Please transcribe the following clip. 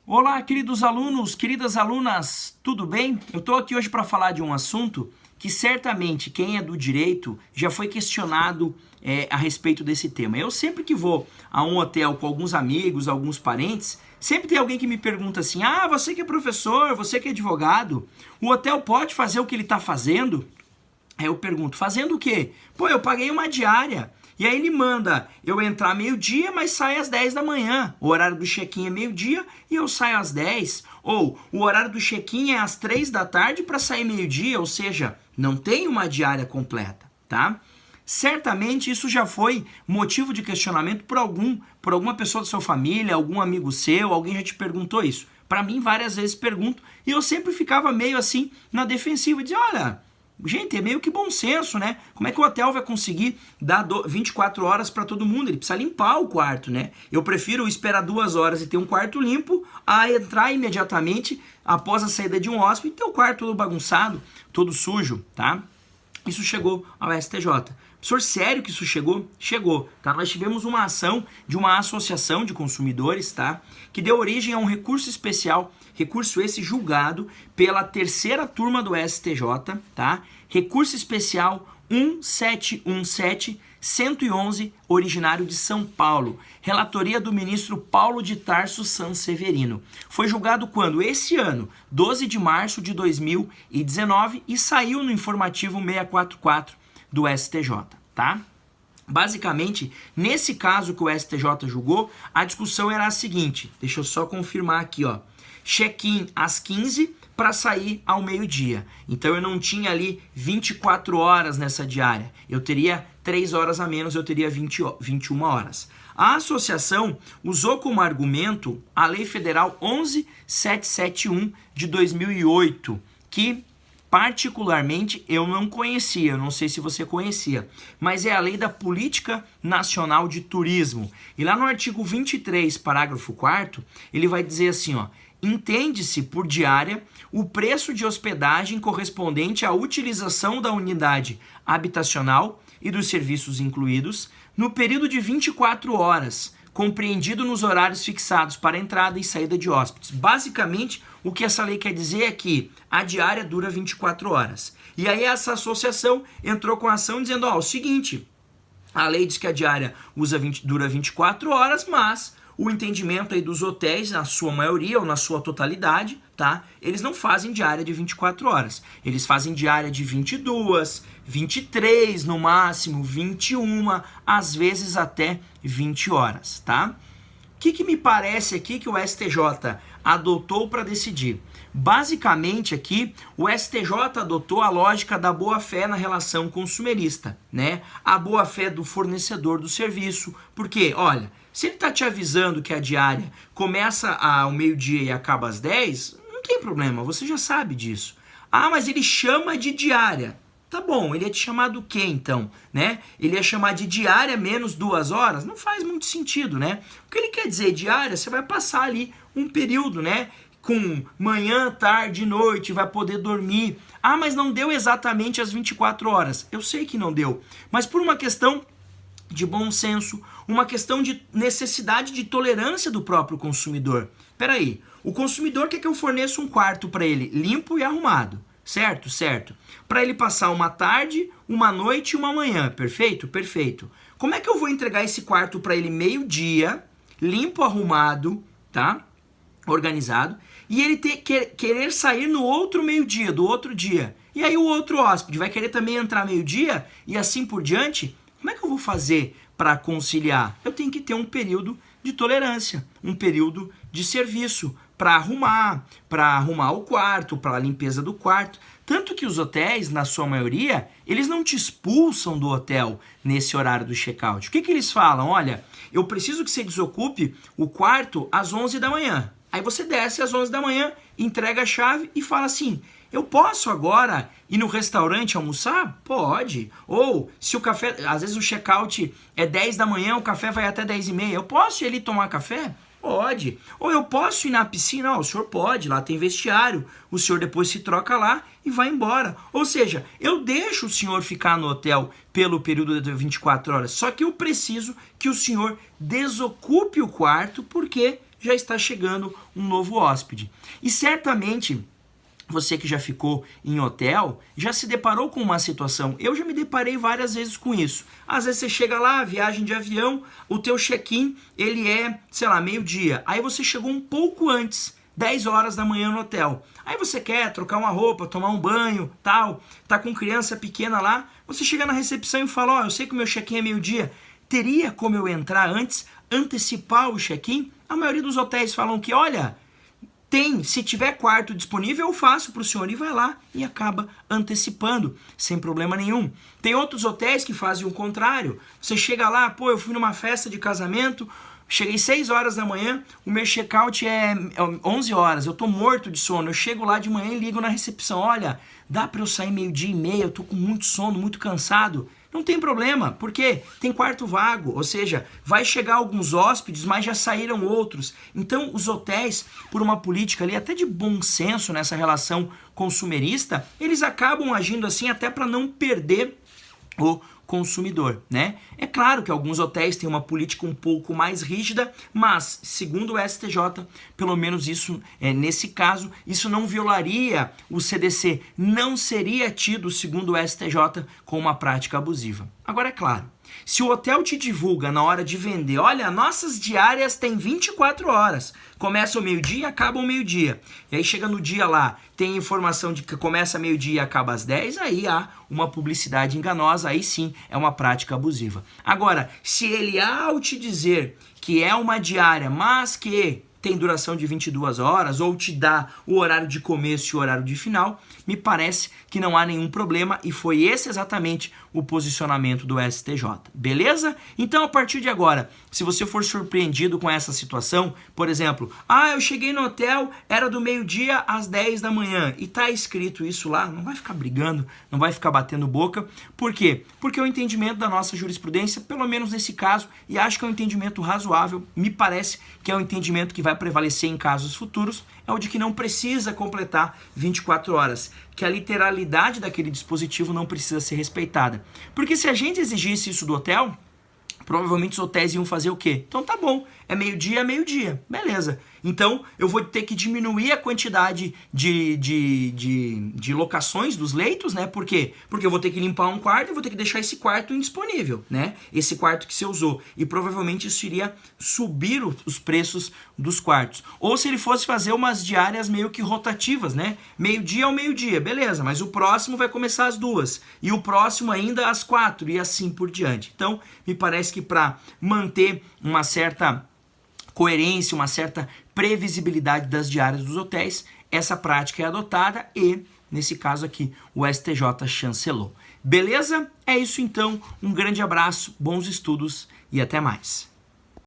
Olá, queridos alunos, queridas alunas, tudo bem? Eu estou aqui hoje para falar de um assunto que certamente quem é do direito já foi questionado a respeito desse tema. Eu sempre que vou a um hotel com alguns amigos, alguns parentes, sempre tem alguém que me pergunta assim: ah, você que é professor, você que é advogado, o hotel pode fazer o que ele está fazendo? Aí eu pergunto, fazendo o quê? Pô, eu paguei uma diária. E aí ele manda eu entrar meio-dia, mas sai às 10 da manhã. O horário do check-in é meio-dia e eu saio às 10. Ou o horário do check-in é às 3 da tarde para sair meio-dia, ou seja, não tem uma diária completa, tá? Certamente isso já foi motivo de questionamento por alguma pessoa da sua família, algum amigo seu, alguém já te perguntou isso. Para mim, várias vezes pergunto, e eu sempre ficava meio assim na defensiva, dizia, olha, gente, é meio que bom senso, né? Como é que o hotel vai conseguir dar 24 horas para todo mundo? Ele precisa limpar o quarto, né? Eu prefiro esperar 2 horas e ter um quarto limpo a entrar imediatamente após a saída de um hóspede e ter o quarto todo bagunçado, todo sujo, tá? Isso chegou ao STJ. Professor, sério que isso chegou? Chegou, tá? Nós tivemos uma ação de uma associação de consumidores, tá? Que deu origem a um recurso especial, recurso esse julgado pela terceira turma do STJ, tá? Recurso especial 1717-111, originário de São Paulo. Relatoria do ministro Paulo de Tarso Sanseverino. Foi julgado quando? Esse ano, 12 de março de 2019, e saiu no informativo 644 do STJ, tá? Basicamente, nesse caso que o STJ julgou, a discussão era a seguinte, deixa eu só confirmar aqui, ó. Check-in às 15 para sair ao meio-dia. Então eu não tinha ali 24 horas nessa diária. Eu teria 3 horas a menos, eu teria 21 horas. A associação usou como argumento a Lei Federal 11.771 de 2008, que particularmente eu não conhecia, eu não sei se você conhecia, mas é a lei da Política Nacional de Turismo. E lá no artigo 23, parágrafo 4º, ele vai dizer assim, ó, entende-se por diária o preço de hospedagem correspondente à utilização da unidade habitacional e dos serviços incluídos no período de 24 horas, compreendido nos horários fixados para entrada e saída de hóspedes. Basicamente, o que essa lei quer dizer é que a diária dura 24 horas. E aí essa associação entrou com a ação dizendo, ó, o seguinte, a lei diz que a diária dura 24 horas, mas o entendimento aí dos hotéis, na sua maioria ou na sua totalidade, tá? Eles não fazem diária de 24 horas. Eles fazem diária de 22, 23 no máximo, 21, às vezes até 20 horas, tá? O que me parece aqui que o STJ adotou para decidir? Basicamente aqui, o STJ adotou a lógica da boa-fé na relação consumerista, né? A boa-fé do fornecedor do serviço. Porque, olha, se ele está te avisando que a diária começa ao meio-dia e acaba às 10, não tem problema, você já sabe disso. Ah, mas ele chama de diária. Tá bom, ele ia te chamar do quê então, né? Ele ia chamar de diária menos 2 horas? Não faz muito sentido, né? O que ele quer dizer diária, você vai passar ali um período, né? Com manhã, tarde, noite, vai poder dormir. Ah, mas não deu exatamente as 24 horas. Eu sei que não deu, mas por uma questão de bom senso, uma questão de necessidade de tolerância do próprio consumidor. Peraí, o consumidor quer que eu forneça um quarto para ele limpo e arrumado. Certo? Certo. Para ele passar uma tarde, uma noite e uma manhã. Perfeito? Perfeito. Como é que eu vou entregar esse quarto para ele meio-dia, limpo, arrumado, tá? Organizado, e ele querer sair no outro meio-dia, do outro dia? E aí o outro hóspede vai querer também entrar meio-dia e assim por diante? Como é que eu vou fazer para conciliar? Eu tenho que ter um período de tolerância, um período de serviço, para arrumar o quarto, para a limpeza do quarto. Tanto que os hotéis, na sua maioria, eles não te expulsam do hotel nesse horário do check-out. O que eles falam? Olha, eu preciso que você desocupe o quarto às 11 da manhã. Aí você desce às 11 da manhã, entrega a chave e fala assim, eu posso agora ir no restaurante almoçar? Pode. Ou, se o café, às vezes o check-out é 10 da manhã, o café vai até 10h30. Eu posso ir ali tomar café? Pode. Ou eu posso ir na piscina? Não, o senhor pode, lá tem vestiário. O senhor depois se troca lá e vai embora. Ou seja, eu deixo o senhor ficar no hotel pelo período de 24 horas. Só que eu preciso que o senhor desocupe o quarto porque já está chegando um novo hóspede. E certamente você que já ficou em hotel, já se deparou com uma situação. Eu já me deparei várias vezes com isso. Às vezes você chega lá, viagem de avião, o teu check-in, ele é, sei lá, meio-dia. Aí você chegou um pouco antes, 10 horas da manhã no hotel. Aí você quer trocar uma roupa, tomar um banho, tal, tá com criança pequena lá, você chega na recepção e fala, ó, eu sei que o meu check-in é meio-dia, teria como eu entrar antes, antecipar o check-in? A maioria dos hotéis falam que, olha, se tiver quarto disponível, eu faço para o senhor e vai lá e acaba antecipando, sem problema nenhum. Tem outros hotéis que fazem o contrário. Você chega lá, pô, eu fui numa festa de casamento, cheguei 6 horas da manhã, o meu check-out é 11 horas, eu tô morto de sono. Eu chego lá de manhã e ligo na recepção, olha, dá para eu sair 12:30, eu tô com muito sono, muito cansado. Não tem problema, porque tem quarto vago, ou seja, vai chegar alguns hóspedes, mas já saíram outros. Então, os hotéis, por uma política ali até de bom senso nessa relação consumerista, eles acabam agindo assim até para não perder o consumidor, né? É claro que alguns hotéis têm uma política um pouco mais rígida, mas, segundo o STJ, pelo menos isso, nesse caso, isso não violaria o CDC, não seria tido, segundo o STJ, como uma prática abusiva. Agora, é claro, se o hotel te divulga na hora de vender, olha, nossas diárias têm 24 horas, começa ao meio-dia e acaba ao meio-dia, e aí chega no dia lá, tem informação de que começa meio-dia e acaba às 10, aí há uma publicidade enganosa, aí sim é uma prática abusiva. Agora, se ele ao te dizer que é uma diária, mas que tem duração de 22 horas, ou te dá o horário de começo e o horário de final, me parece que não há nenhum problema e foi esse exatamente o posicionamento do STJ. Beleza? Então, a partir de agora, se você for surpreendido com essa situação, por exemplo, eu cheguei no hotel, era do meio-dia às 10 da manhã e tá escrito isso lá, não vai ficar brigando, não vai ficar batendo boca. Por quê? Porque o entendimento da nossa jurisprudência, pelo menos nesse caso, e acho que é um entendimento razoável, me parece que é um entendimento que vai prevalecer em casos futuros, é o de que não precisa completar 24 horas, que a literalidade daquele dispositivo não precisa ser respeitada. Porque se a gente exigisse isso do hotel, provavelmente os hotéis iam fazer o quê? Então tá bom, é meio-dia, beleza. Então eu vou ter que diminuir a quantidade de locações dos leitos, né? Por quê? Porque eu vou ter que limpar um quarto e vou ter que deixar esse quarto indisponível, né? Esse quarto que você usou. E provavelmente isso iria subir os preços dos quartos. Ou se ele fosse fazer umas diárias meio que rotativas, né? Meio-dia ao meio-dia, beleza, mas o próximo vai começar às 2 e o próximo ainda às 4 e assim por diante. Então, me parece que para manter uma certa coerência, uma certa previsibilidade das diárias dos hotéis, essa prática é adotada e, nesse caso aqui, o STJ chancelou. Beleza? É isso então, um grande abraço, bons estudos e até mais.